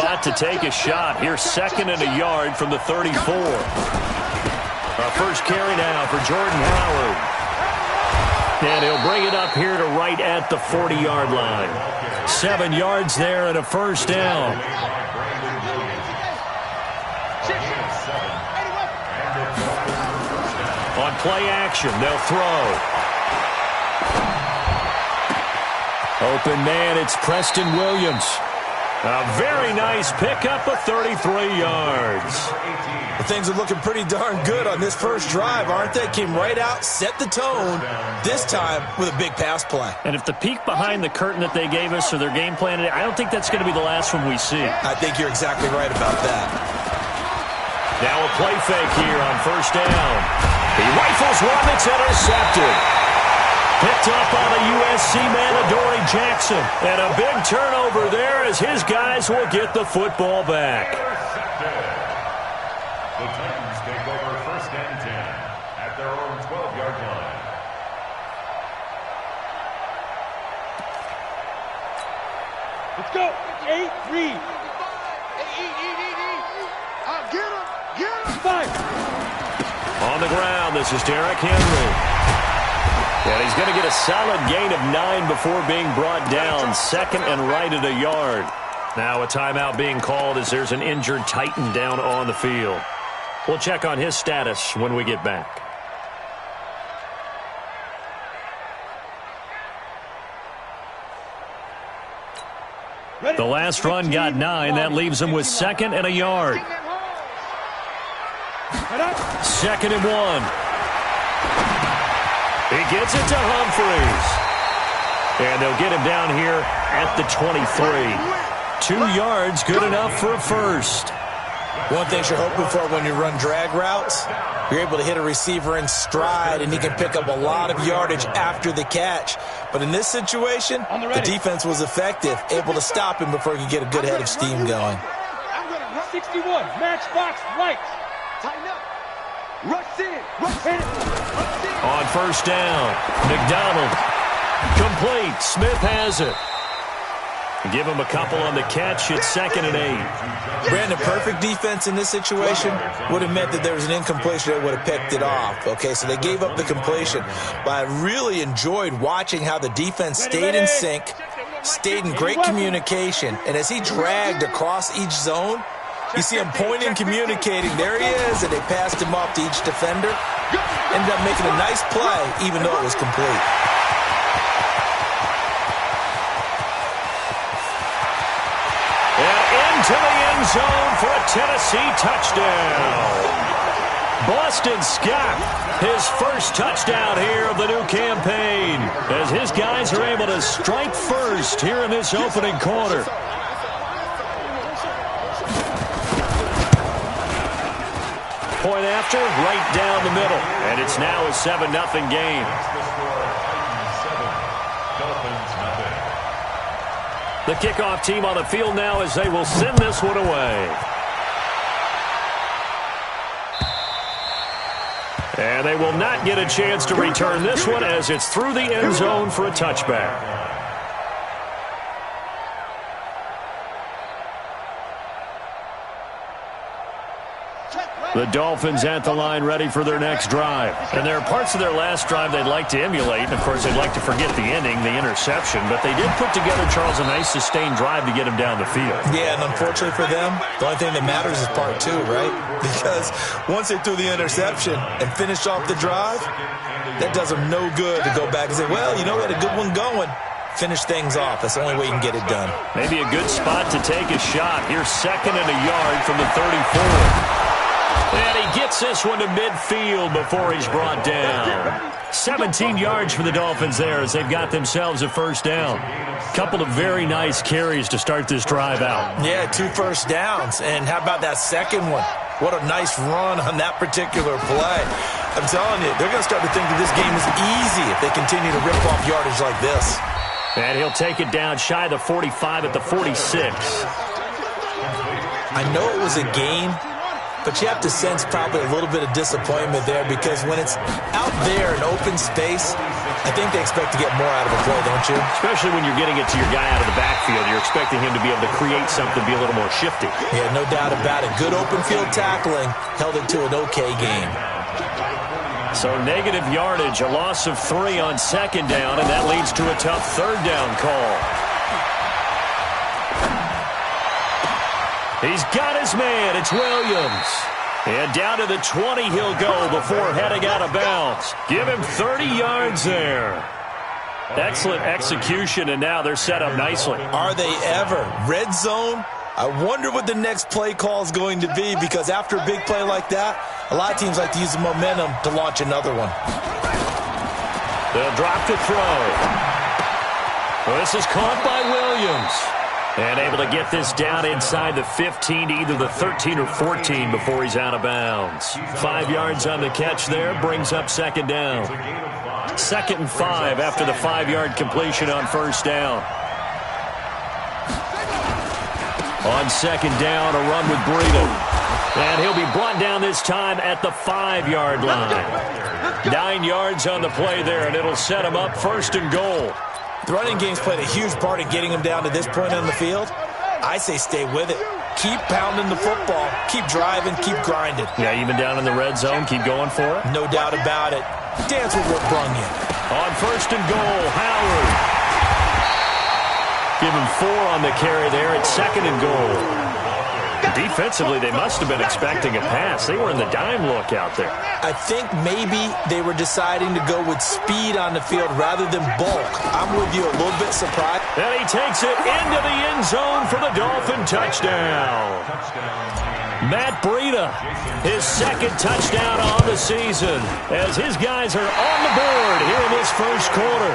spot to take a shot. Here's 2nd and a yard from the 34. Our first carry now for Jordan Howard. And he'll bring it up here to right at the 40-yard line. 7 yards there and a first down. On play action, they'll throw. Open man, it's Preston Williams. A very nice pickup of 33 yards. Well, things are looking pretty darn good on this first drive, aren't they? Came right out, set the tone, this time with a big pass play. And if the peek behind the curtain that they gave us or their game plan, I don't think that's going to be the last one we see. I think you're exactly right about that. Now a play fake here on first down. He rifles one that's intercepted. Picked up on a USC man, Adoree Jackson. And a big turnover there as his guys will get the football back. The Titans take over 1st and 10 at their own 12-yard line. Let's go. 8, read. Get him. 5. On the ground, this is Derrick Henry. And he's going to get a solid gain of 9 before being brought down. 2nd and right at a yard. Now a timeout being called as there's an injured Titan down on the field. We'll check on his status when we get back. The last run got 9. That leaves him with 2nd and a yard. 2nd and 1. He gets it to Humphreys. And they'll get him down here at the 23. 2 yards, good enough for a first. One thing you're hoping for when you run drag routes, you're able to hit a receiver in stride, and he can pick up a lot of yardage after the catch. But in this situation, the defense was effective, able to stop him before he could get a good head of steam going. I'm going to run 61, matchbox right. Tighten up. Rush in. Rush in. On first down, McDonald. Complete. Smith has it. Give him a couple on the catch. It's 2nd and 8. Brandon, perfect defense in this situation would have meant that there was an incompletion that would have picked it off. Okay, so they gave up the completion. But I really enjoyed watching how the defense stayed in sync, stayed in great communication, and as he dragged across each zone, you see him pointing, communicating. There he is, and they passed him off to each defender. Ended up making a nice play, even though it was complete. To the end zone for a Tennessee touchdown. Boston Scott, his first touchdown here of the new campaign, as his guys are able to strike first here in this opening quarter. Point after, right down the middle, and it's now a 7-0 game. The kickoff team on the field now as they will send this one away. And they will not get a chance to return this one as it's through the end zone for a touchback. The Dolphins at the line ready for their next drive. And there are parts of their last drive they'd like to emulate. And, of course, they'd like to forget the ending, the interception. But they did put together, Charles, a nice sustained drive to get him down the field. Yeah, and unfortunately for them, the only thing that matters is part 2, right? Because once they threw the interception and finished off the drive, that does them no good to go back and say, well, you know, we had a good one going. Finish things off. That's the only way you can get it done. Maybe a good spot to take a shot. Here's 2nd and a yard from the 34. And he gets this one to midfield before he's brought down. 17 yards for the Dolphins there as they've got themselves a first down. Couple of very nice carries to start this drive out. Yeah, 2 first downs. And how about that second one? What a nice run on that particular play. I'm telling you, they're going to start to think that this game is easy if they continue to rip off yardage like this. And he'll take it down shy of the 45 at the 46. I know it was a gain, but you have to sense probably a little bit of disappointment there because when it's out there in open space, I think they expect to get more out of a play, don't you? Especially when you're getting it to your guy out of the backfield. You're expecting him to be able to create something, be a little more shifty. Yeah, no doubt about it. Good open field tackling held it to an okay game. So negative yardage, a loss of 3 on second down, and that leads to a tough third down call. He's got his man. It's Williams. And down to the 20 he'll go before heading out of bounds. Give him 30 yards there. Excellent execution, and now they're set up nicely. Are they ever? Red zone? I wonder what the next play call is going to be, because after a big play like that, a lot of teams like to use the momentum to launch another one. They'll drop to throw. Well, this is caught by Williams. And able to get this down inside the 15 to either the 13 or 14 before he's out of bounds. 5 yards on the catch there, brings up second down. 2nd and 5 after the 5-yard completion on first down. On second down, a run with Breida. And he'll be brought down this time at the 5-yard line. 9 yards on the play there, and it'll set him up 1st and goal. The running game's played a huge part in getting him down to this point on the field. I say stay with it. Keep pounding the football. Keep driving. Keep grinding. Yeah, even down in the red zone, keep going for it. No doubt about it. Dance with what brung you. On 1st and goal, Howard. Give him 4 on the carry there at 2nd and goal. Defensively, they must have been expecting a pass. They were in the dime look out there. I think maybe they were deciding to go with speed on the field rather than bulk. I'm with you, a little bit surprised. And he takes it into the end zone for the Dolphin touchdown. Matt Breida, his 2nd touchdown on the season, as his guys are on the board here in this first quarter.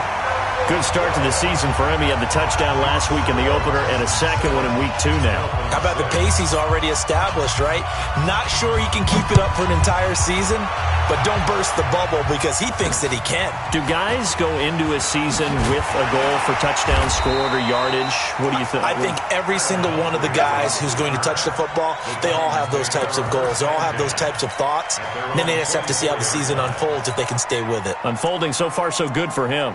Good start to the season for him. He had the touchdown last week in the opener and a 2nd one in week 2 now. How about the pace he's already established, right? Not sure he can keep it up for an entire season, but don't burst the bubble because he thinks that he can. Do guys go into a season with a goal for touchdown scored or yardage? What do you think? I think every single one of the guys who's going to touch the football, they all have those types of goals. They all have those types of thoughts. And then they just have to see how the season unfolds if they can stay with it. Unfolding so far so good for him.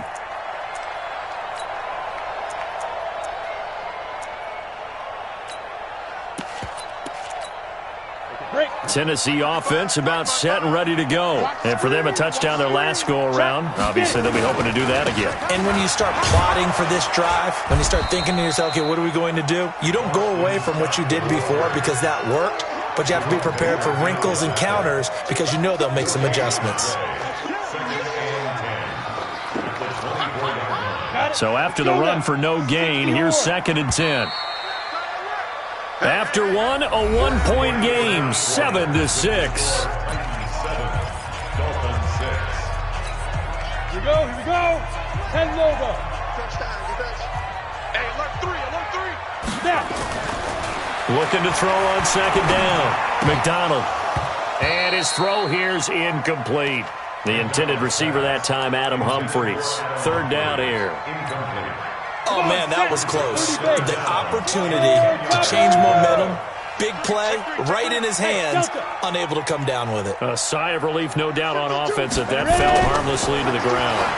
Tennessee offense about set and ready to go. And for them, a touchdown their last go-around. Obviously, they'll be hoping to do that again. And when you start plotting for this drive, when you start thinking to yourself, okay, what are we going to do? You don't go away from what you did before because that worked, but you have to be prepared for wrinkles and counters because you know they'll make some adjustments. So after the run for no gain, here's 2nd and 10. After one, a 1-point game, 7-6. Here we go. 10 logo. Hey, alert 3. Snap. Looking to throw on 2nd down. McDonald. And his throw here's incomplete. The intended receiver that time, Adam Humphries. 3rd down here. Oh, man, that was close. The opportunity to change momentum, big play, right in his hands, unable to come down with it. A sigh of relief, no doubt, on offense that fell harmlessly to the ground.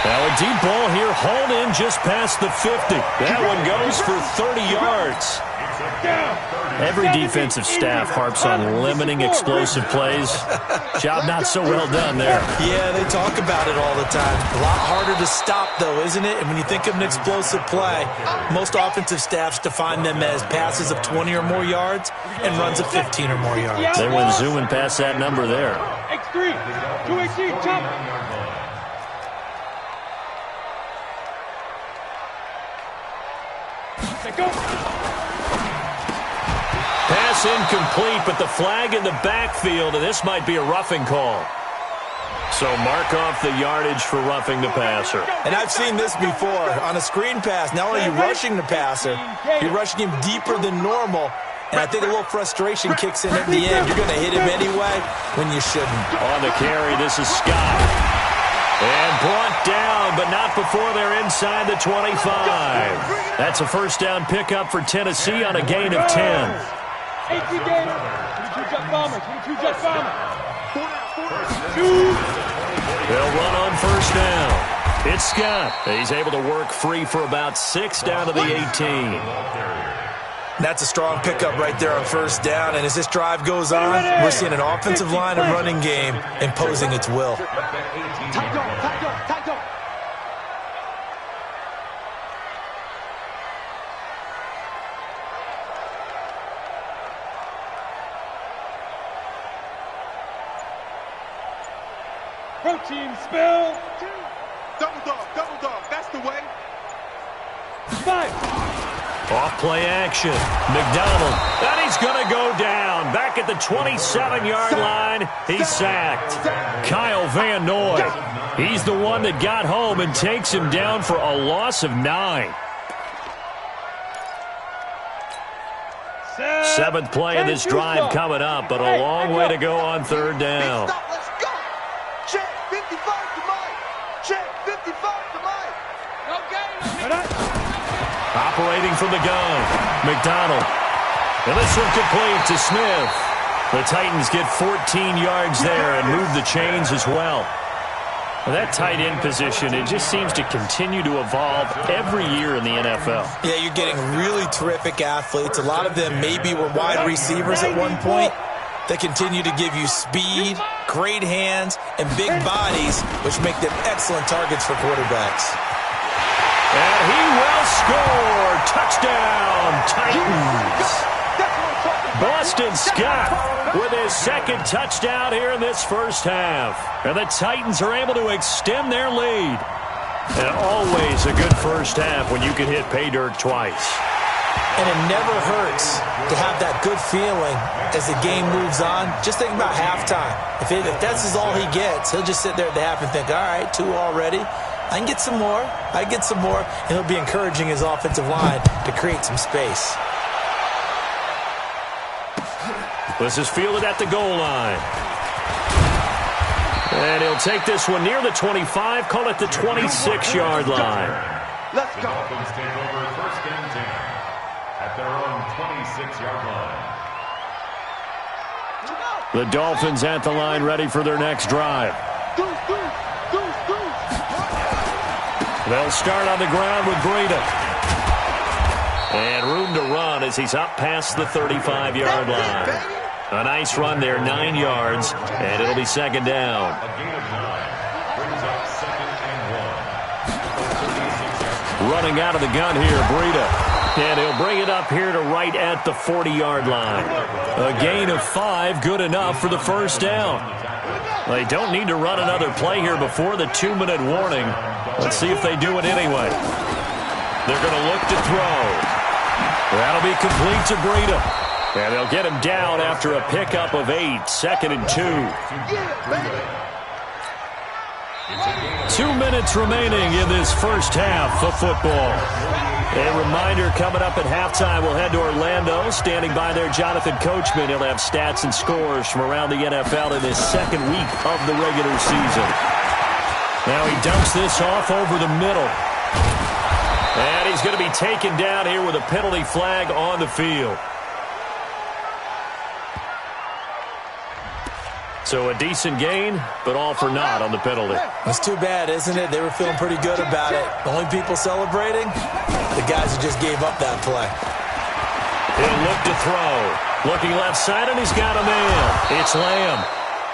Now a deep ball here, hauled in just past the 50. That one goes for 30 yards. Every defensive staff harps on limiting explosive plays. Job not so well done there. Yeah, they talk about it all the time. A lot harder to stop, though, isn't it? And when you think of an explosive play, most offensive staffs define them as passes of 20 or more yards and runs of 15 or more yards. They went zooming past that number there. X3, 218, jump. Go. Pass incomplete, but the flag in the backfield, and this might be a roughing call. So mark off the yardage for roughing the passer. And I've seen this before. On a screen pass, not only are you rushing the passer, you're rushing him deeper than normal. And I think a little frustration kicks in at the end. You're going to hit him anyway when you shouldn't. On the carry, this is Scott. And brought down, but not before they're inside the 25. That's a 1st down pickup for Tennessee on a gain of 10. 18 gainer. 22 jet bomber. 22 jet bomber. They'll run on first down. It's Scott. He's able to work free for about 6 down to the 18. That's a strong pickup right there on first down. And as this drive goes on, we're seeing an offensive line and running game imposing its will. Protein spill. Double dog, that's the way. 5. Off-play action. McDonald. And he's going to go down. Back at the 27-yard line. He's sacked. Kyle Van Noy. He's the one that got home and takes him down for a loss of 9. 7th play of this drive coming up, but a long way to go on third down. Let's go. Check 55 to Mike. Check 55 to Mike. Operating from the gun. McDonald. And this one complete to Smith. The Titans get 14 yards there and move the chains as well. That tight end position, it just seems to continue to evolve every year in the NFL. Yeah, you're getting really terrific athletes. A lot of them maybe were wide receivers at one point. They continue to give you speed, great hands, and big bodies, which make them excellent targets for quarterbacks. And he will score. Touchdown, Titans. Boston Scott with his second touchdown here in this first half. And the Titans are able to extend their lead. And always a good first half when you can hit pay dirt twice. And it never hurts to have that good feeling as the game moves on. Just think about halftime. If that's all he gets, he'll just sit there at the half and think, all right, 2 already. I can get some more. I get some more. And he'll be encouraging his offensive line to create some space. This is fielded at the goal line. And he'll take this one near the 25, call it the 26-yard line. Let's go. Dolphins take over first and 10 at their own 26-yard line. The Dolphins at the line ready for their next drive. They'll start on the ground with Breida. And room to run as he's up past the 35-yard line. A nice run there, 9 yards, and it'll be second down. A gain of 9 brings up second and 1. Running out of the gun here, Breida. And he'll bring it up here to right at the 40-yard line. A gain of 5, good enough for the first down. They don't need to run another play here before the 2-minute warning. Let's see if they do it anyway. They're going to look to throw. That'll be complete to Breida. And they'll get him down after a pickup of 8, second and 2. 2 minutes remaining in this first half of football. A reminder, coming up at halftime, we'll head to Orlando. Standing by there, Jonathan Coachman. He'll have stats and scores from around the NFL in this second week of the regular season. Now he dumps this off over the middle. And he's going to be taken down here with a penalty flag on the field. So a decent gain, but all for naught on the penalty. That's too bad, isn't it? They were feeling pretty good about it. The only people celebrating, the guys who just gave up that play. He'll look to throw. Looking left side, and he's got a man. It's Lamb.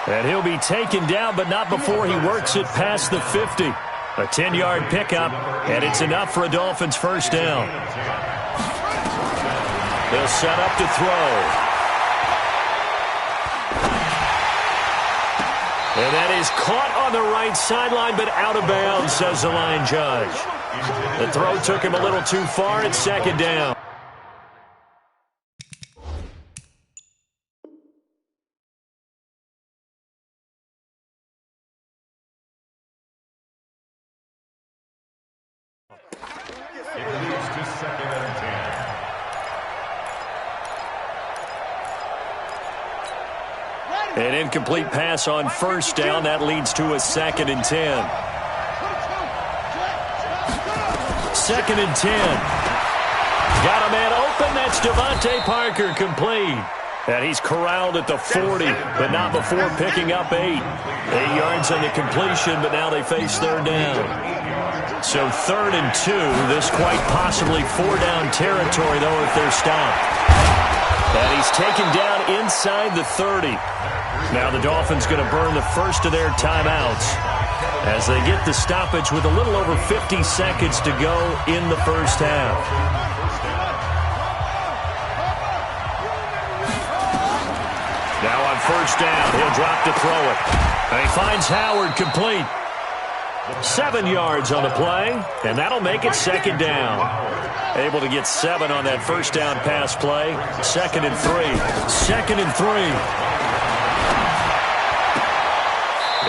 And he'll be taken down, but not before he works it past the 50. A 10-yard pickup, and it's enough for a Dolphins first down. They'll set up to throw. And that is caught on the right sideline, but out of bounds, says the line judge. The throw took him a little too far. It's second down. It leads to second and 10. An incomplete pass on first down. That leads to a second and 10. Second and 10. Got a man open. That's Devontae Parker complete. And he's corralled at the 40, but not before picking up 8. 8 yards on the completion, but now they face third down. So 3rd and 2. This quite possibly 4-down territory, though, if they're stopped. And he's taken down inside the 30. Now the Dolphins going to burn the first of their timeouts as they get the stoppage with a little over 50 seconds to go in the first half. Now on first down, he'll drop to throw it. And he finds Howard complete. 7 yards on the play, and that'll make it second down. Able to get 7 on that first down pass play. 2nd and 3. 2nd and 3.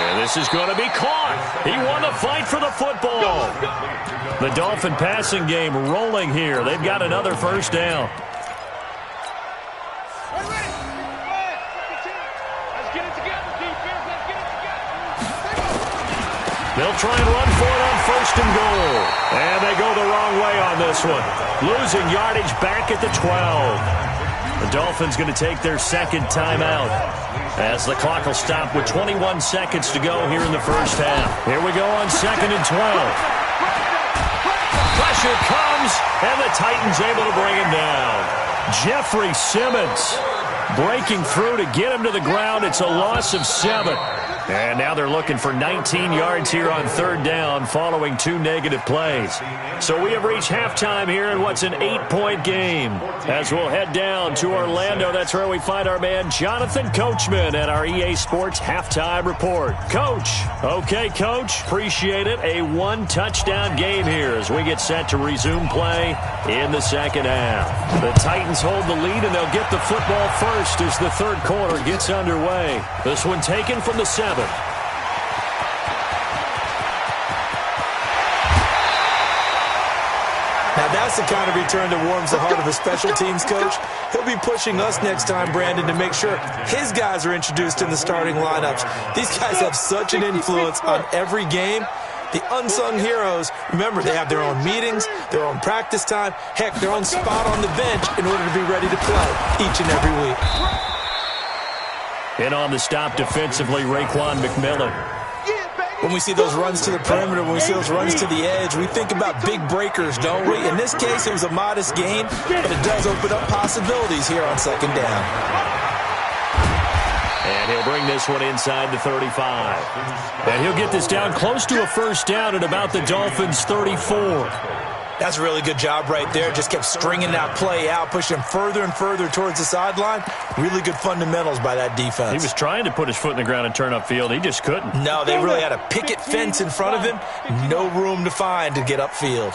And this is going to be caught. He won the fight for the football. The Dolphin passing game rolling here. They've got another first down. They'll try and run for it on 1st and goal. And they go the wrong way on this one. Losing yardage back at the 12. The Dolphins going to take their second timeout as the clock will stop with 21 seconds to go here in the first half. Here we go on 2nd and 12. Pressure comes, and the Titans able to bring him down. Jeffrey Simmons breaking through to get him to the ground. It's a loss of 7. And now they're looking for 19 yards here on 3rd down following 2 negative plays. So we have reached halftime here in what's an 8-point game. As we'll head down to Orlando, that's where we find our man Jonathan Coachman at our EA Sports Halftime Report. Coach. Okay, Coach. Appreciate it. A 1-touchdown game here as we get set to resume play in the second half. The Titans hold the lead, and they'll get the football first as the 3rd quarter gets underway. This one taken from the 7. Now that's the kind of return that warms the heart of a special teams coach. He'll be pushing us next time, Brandon, to make sure his guys are introduced in the starting lineups. These guys have such an influence on every game. The unsung heroes, remember, they have their own meetings, their own practice time, heck, their own spot on the bench in order to be ready to play each and every week. And on the stop defensively, Raekwon McMillan. When we see those runs to the perimeter, when we see those runs to the edge, we think about big breakers, don't we? In this case, it was a modest gain, but it does open up possibilities here on 2nd down. And he'll bring this one inside the 35. And he'll get this down close to a first down at about the Dolphins' 34. That's a really good job right there. Just kept stringing that play out, pushing him further and further towards the sideline. Really good fundamentals by that defense. He was trying to put his foot in the ground and turn upfield. He just couldn't. No, they really had a picket fence in front of him. No room to find to get upfield.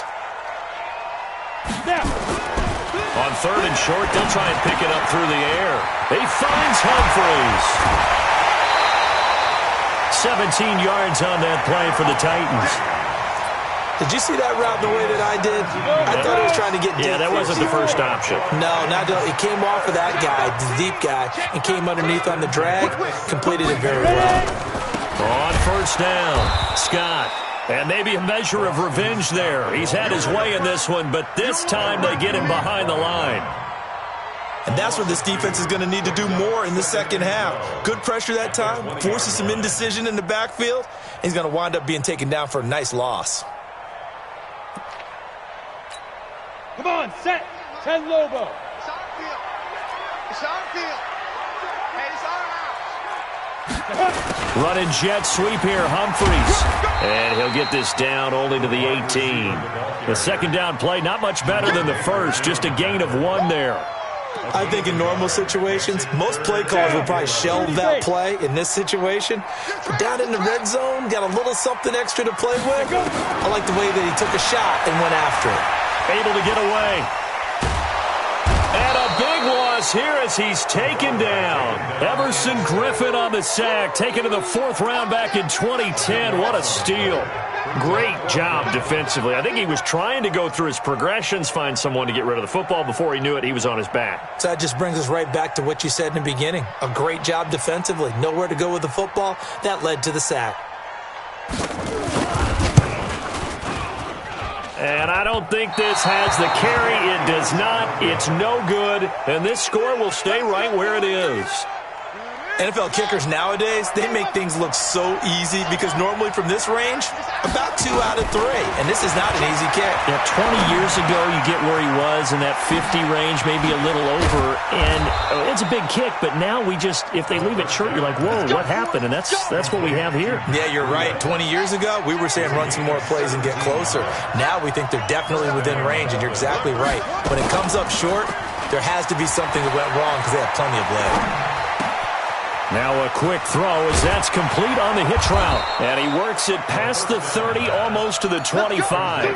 On 3rd and short, they'll try and pick it up through the air. He finds Humphries. 17 yards on that play for the Titans. Did you see that route the way that I did? I thought he was trying to get deep. Yeah, that wasn't the first option. No, not he came off of that guy, the deep guy, and came underneath on the drag. Completed it very well. On first down, Scott. And maybe a measure of revenge there. He's had his way in this one, but this time they get him behind the line. And that's what this defense is going to need to do more in the second half. Good pressure that time, forces some indecision in the backfield. He's going to wind up being taken down for a nice loss. Come on, set. 10 Lobo. It's on field. It's on field. Hey, it's on out. Running jet sweep here, Humphries. And he'll get this down only to the 18. The second down play, not much better than the first. Just a gain of 1 there. I think in normal situations, most play calls would probably shelve that play in this situation. But down in the red zone, got a little something extra to play with. I like the way that he took a shot and went after it. Able to get away. And a big loss here as he's taken down. Everson Griffin on the sack, taken to the 4th round back in 2010. What a steal. Great job defensively. I think he was trying to go through his progressions, find someone to get rid of the football. Before he knew it, he was on his back. So that just brings us right back to what you said in the beginning. A great job defensively. Nowhere to go with the football. That led to the sack. And I don't think this has the carry. It does not. It's no good. And this score will stay right where it is. NFL kickers nowadays, they make things look so easy because normally from this range, about 2 out of 3. And this is not an easy kick. Yeah, 20 years ago, you get where he was in that 50 range, maybe a little over. And it's a big kick, but now we just, if they leave it short, you're like, whoa, what happened? And that's what we have here. Yeah, you're right. 20 years ago, we were saying run some more plays and get closer. Now we think they're definitely within range, and you're exactly right. When it comes up short, there has to be something that went wrong because they have plenty of leg. Now a quick throw as that's complete on the hitch route. And he works it past the 30, almost to the 25.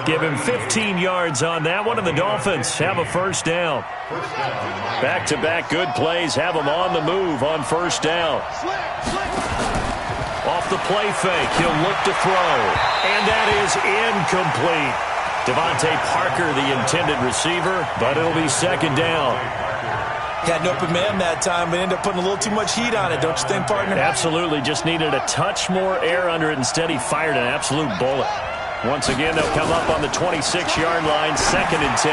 Give him 15 yards on that one, and the Dolphins have a first down. Back-to-back good plays have them on the move on first down. Off the play fake, he'll look to throw. And that is incomplete. Devontae Parker, the intended receiver, but it'll be second down. Had an open man that time, but ended up putting a little too much heat on it, don't you think, partner? Absolutely. Just needed a touch more air under it. Instead, he fired an absolute bullet. Once again, they'll come up on the 26-yard line, 2nd and 10.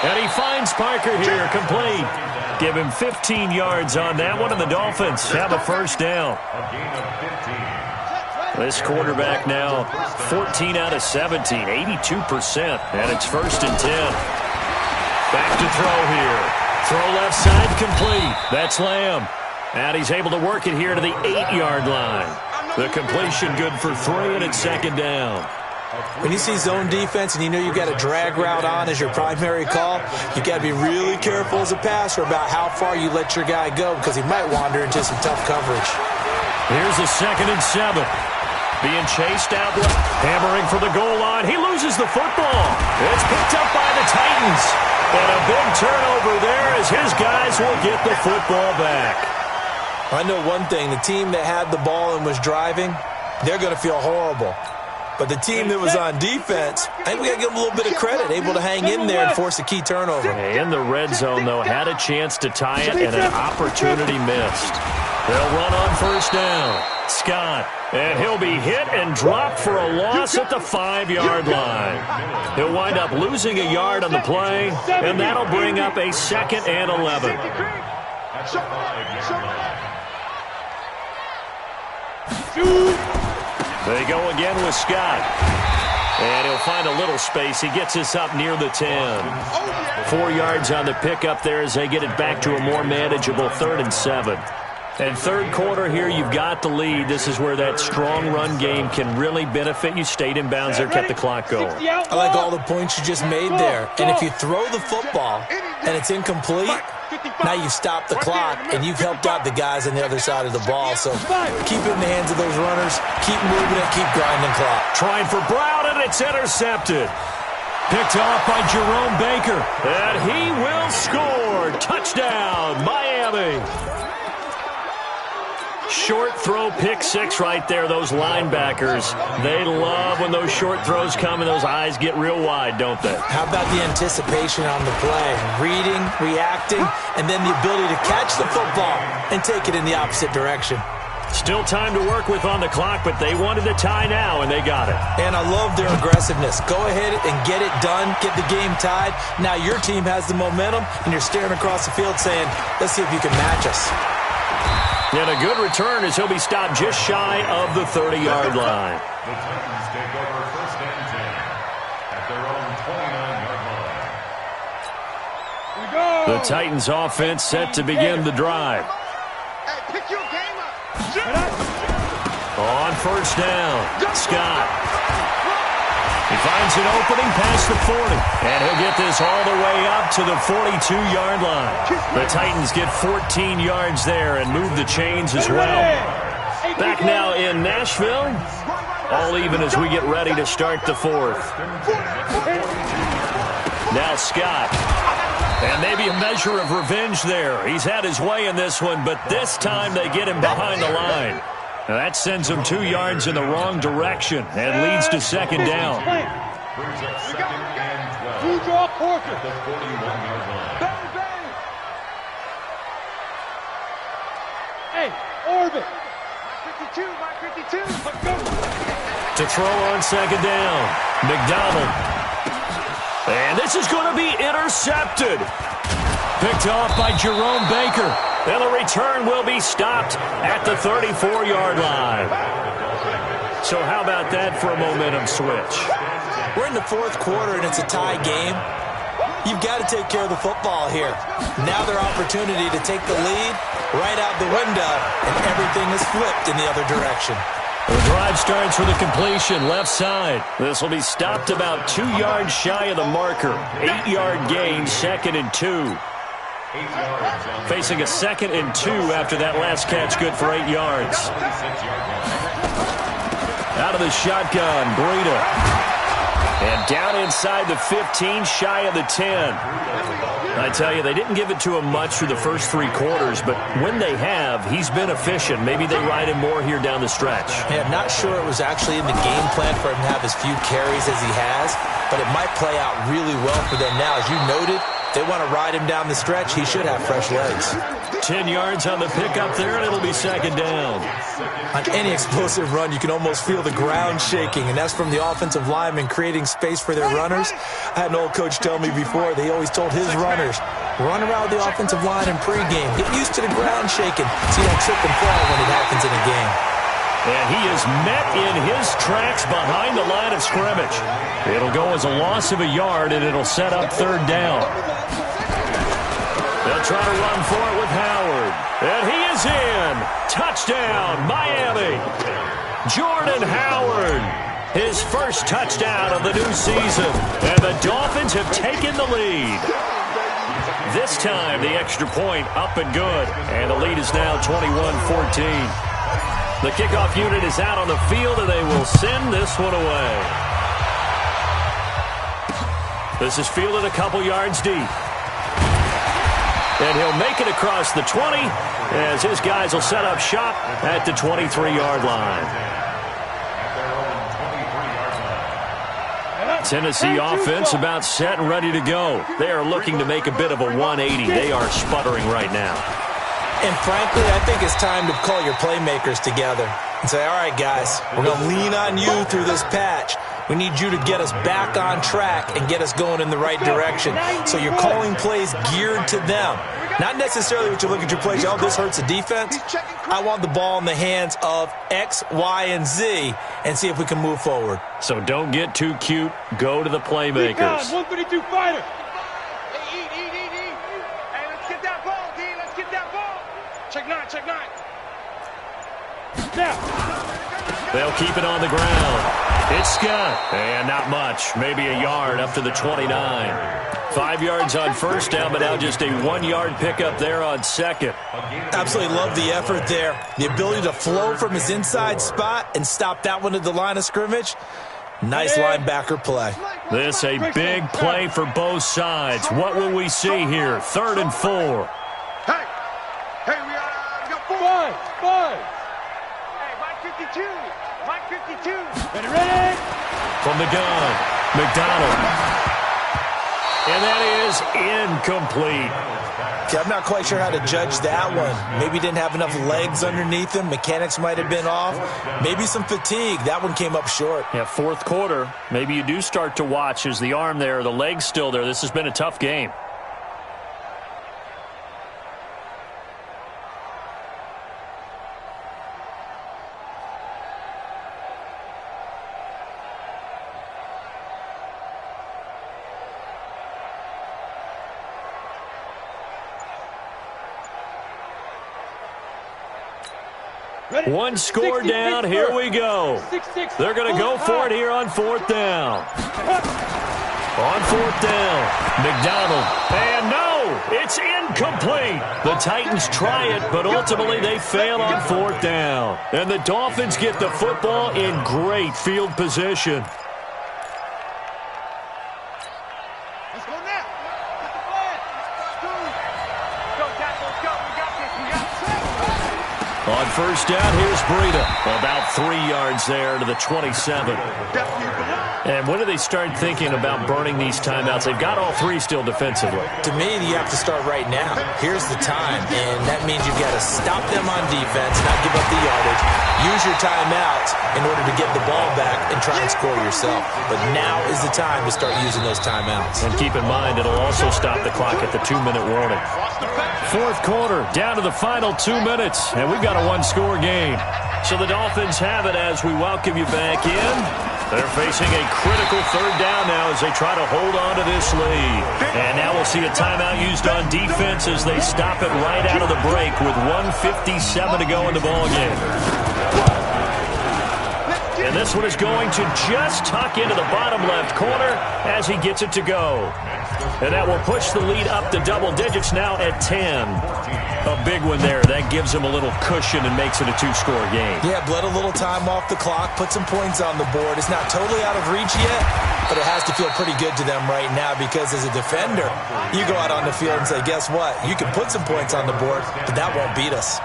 And he finds Parker here, complete. Give him 15 yards on that one, and the Dolphins have a first down. This quarterback now 14 out of 17, 82%, and it's 1st and 10. Back to throw here. Throw left side complete. That's Lamb. And he's able to work it here to the 8-yard line. The completion good for 3, and it's 2nd down. When you see zone defense and you know you've got a drag route on as your primary call, you got to be really careful as a passer about how far you let your guy go because he might wander into some tough coverage. Here's a 2nd and 7. Being chased out, hammering for the goal line. He loses the football. It's picked up by the Titans. And a big turnover there as his guys will get the football back. I know one thing. The team that had the ball and was driving, they're going to feel horrible. But the team that was on defense, I think we got to give them a little bit of credit, able to hang in there and force a key turnover. In the red zone, though, had a chance to tie it and an opportunity missed. They'll run on first down. Scott, and he'll be hit and dropped for a loss at the 5-yard line. He'll wind up losing a yard on the play, and that'll bring up a 2nd and 11. They go again with Scott. And he'll find a little space. He gets us up near the 10. 4 yards on the pickup there as they get it back to a more manageable 3rd and 7. And third quarter here, you've got the lead. This is where that strong run game can really benefit you. Stayed in bounds there, kept the clock going. I like all the points you just made there. And if you throw the football and it's incomplete, now you've stopped the clock and you've helped out the guys on the other side of the ball. So keep it in the hands of those runners. Keep moving it. Keep grinding clock. Trying for Brown, and it's intercepted. Picked off by Jerome Baker. And he will score. Touchdown, Miami. Short throw, pick 6 right there. Those linebackers, they love when those short throws come and those eyes get real wide, don't they? How about the anticipation on the play? Reading, reacting, and then the ability to catch the football and take it in the opposite direction. Still time to work with on the clock, but they wanted the tie now, and they got it. And I love their aggressiveness. Go ahead and get it done, get the game tied. Now your team has the momentum, and you're staring across the field saying, let's see if you can match us. And a good return as he'll be stopped just shy of the 30-yard line. The Titans take over 1st and 10 at their own 29-yard line. The Titans offense set to begin the drive. Hey, pick your game up. On first down, Scott. He finds an opening past the 40, and he'll get this all the way up to the 42-yard line. The Titans get 14 yards there and move the chains as well. Back now in Nashville, all even as we get ready to start the 4th. Now Scott. And maybe a measure of revenge there. He's had his way in this one, but this time they get him behind the line. Now that sends him 2 yards in the wrong direction and leads to 2nd down. Brings up 2nd and 12. Two draw Porter. At the 41-yard line. Hey, orbit. My 52, my 52. Let's go. To throw on 2nd down. McDonald. And this is going to be intercepted. Picked off by Jerome Baker. And the return will be stopped at the 34-yard line. So how about that for a momentum switch? We're in the fourth quarter, and it's a tie game. You've got to take care of the football here. Now their opportunity to take the lead right out the window, and everything is flipped in the other direction. The drive starts with a completion left side. This will be stopped about 2 yards shy of the marker. 8-yard gain, 2nd and 2. Facing a 2nd and 2 after that last catch, good for 8 yards. Out of the shotgun, Breida. And down inside the 15, shy of the 10. I tell you, they didn't give it to him much through the first 3 quarters, but when they have, he's been efficient. Maybe they ride him more here down the stretch. Yeah, I'm not sure it was actually in the game plan for him to have as few carries as he has, but it might play out really well for them now. As you noted, they want to ride him down the stretch. He should have fresh legs. 10 yards on the pickup there, and it'll be 2nd down. On any explosive run, you can almost feel the ground shaking, and that's from the offensive linemen creating space for their runners. I had an old coach tell me before, they always told his runners, run around the offensive line in pregame. Get used to the ground shaking so you don't trip and fall when it happens in a game. And he is met in his tracks behind the line of scrimmage. It'll go as a loss of a yard, and it'll set up 3rd down. They'll try to run for it with Howard. And he is in. Touchdown, Miami. Jordan Howard. His first touchdown of the new season. And the Dolphins have taken the lead. This time, the extra point up and good. And the lead is now 21-14. The kickoff unit is out on the field, and they will send this one away. This is fielded a couple yards deep. And he'll make it across the 20 as his guys will set up shop at the 23-yard line. Tennessee offense about set and ready to go. They are looking to make a bit of a 180. They are sputtering right now. And frankly, I think it's time to call your playmakers together and say, all right, guys, we're going to lean on you through this patch. We need you to get us back on track and get us going in the right direction. So you're calling plays geared to them. Not necessarily what you look at your plays, oh, this hurts the defense. I want the ball in the hands of X, Y, and Z and see if we can move forward. So don't get too cute. Go to the playmakers. 132 fighter. Check 9. Now. They'll keep it on the ground. It's Scott. And not much. Maybe a yard up to the 29. 5 yards on first down, but now just a 1-yard pickup there on 2nd. Absolutely love the effort there. The ability to flow from his inside spot and stop that one at the line of scrimmage. Nice linebacker play. This a big play for both sides. What will we see here? 3rd and 4. Hey, we got 4. Five. Hey, Mike 52. Ready? From the gun, McDonald. And that is incomplete. Okay, I'm not quite sure how to judge that one. Maybe didn't have enough legs underneath him. Mechanics might have been off. Maybe some fatigue. That one came up short. Yeah, 4th quarter. Maybe you do start to watch. Is the arm there, the leg's still there? This has been a tough game. One score down. Here we go. They're going to go for it here on 4th down. On 4th down, McDonald. And no, it's incomplete. The Titans try it, but ultimately they fail on 4th down. And the Dolphins get the football in great field position. Let's go now. Get the flag. Go, Jack. Let's go. We got this. On first down, here's Breida. About 3 yards there to the 27. And when do they start thinking about burning these timeouts? They've got all three still defensively. To me, you have to start right now. Here's the time, and that means you've got to stop them on defense, not give up the yardage. Use your timeouts in order to get the ball back and try and score yourself. But now is the time to start using those timeouts. And keep in mind, it'll also stop the clock at the 2-minute warning. Fourth quarter, down to the final 2 minutes, and we've got a one-score game. So the Dolphins have it as we welcome you back in. They're facing a critical third down now as they try to hold on to this lead. And now we'll see a timeout used on defense as they stop it right out of the break with 1:57 to go in the ballgame. And this one is going to just tuck into the bottom left corner as he gets it to go. And that will push the lead up to double digits now at 10. A big one there. That gives them a little cushion and makes it a two-score game. Yeah, bled a little time off the clock, put some points on the board. It's not totally out of reach yet, but it has to feel pretty good to them right now because as a defender, you go out on the field and say, guess what? You can put some points on the board, but that won't beat us.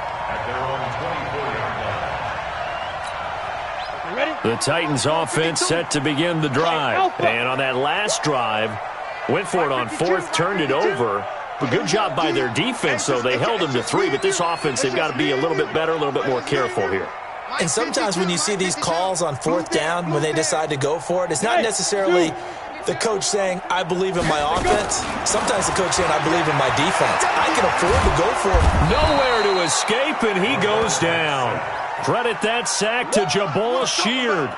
The Titans offense set to begin the drive. And on that last drive, went for it on fourth, turned it over. A good job by their defense, though. They held them to 3, but this offense, they've got to be a little bit better, a little bit more careful here. And sometimes when you see these calls on fourth down, when they decide to go for it, it's not necessarily the coach saying, I believe in my offense. Sometimes the coach saying, I believe in my defense. I can afford to go for it. Nowhere to escape, and he goes down. Credit that sack to Jabal Sheard.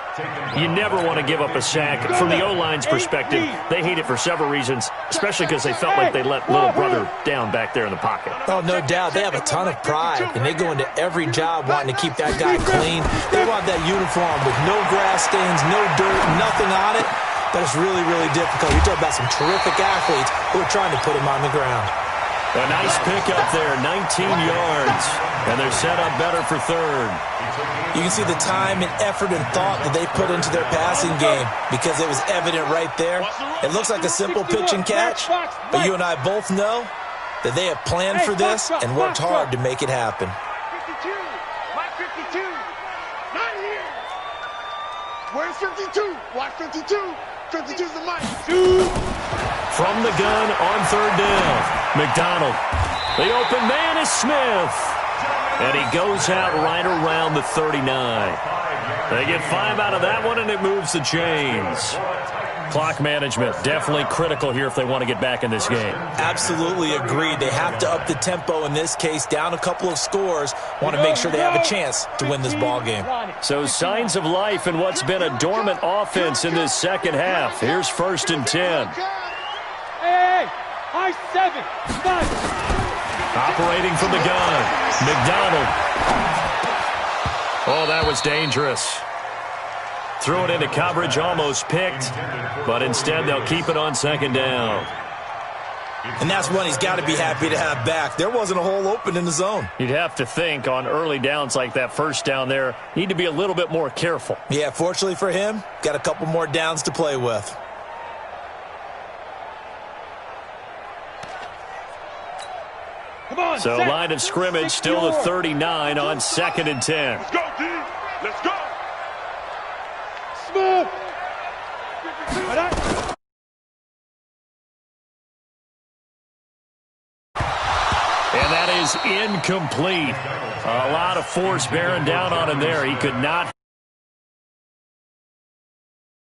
You never want to give up a sack. From the O-line's perspective, they hate it for several reasons, especially because they felt like they let little brother down back there in the pocket. Oh, no doubt. They have a ton of pride, and they go into every job wanting to keep that guy clean. They want that uniform with no grass stains, no dirt, nothing on it. But it's really, really difficult. You're talking about some terrific athletes who are trying to put him on the ground. A nice pickup there, 19 yards. And they're set up better for third. You can see the time and effort and thought that they put into their passing game because it was evident right there. It looks like a simple pitch and catch, but you and I both know that they have planned for this and worked hard to make it happen. 52. Watch 52. Not here. Where's 52? Watch 52. 52's the mic. From the gun on third down, McDonald. The open man is Smith. And he goes out right around the 39. They get 5 out of that one, and it moves the chains. Clock management, definitely critical here if they want to get back in this game. Absolutely agreed. They have to up the tempo in this case, down a couple of scores. Want to make sure they have a chance to win this ball game. So signs of life in what's been a dormant offense in this second half. Here's 1st and 10. Hey, high 7, 5. Operating from the gun, McDonald. Oh, that was dangerous. Threw it into coverage, almost picked, but instead they'll keep it on second down. And that's one he's got to be happy to have back. There wasn't a hole open in the zone. You'd have to think on early downs like that first down there, need to be a little bit more careful. Yeah, fortunately for him, got a couple more downs to play with. So line of scrimmage still to 39 on 2nd and 10. Let's go, D. Let's go. Smooth. And that is incomplete. A lot of force bearing down on him there. He could not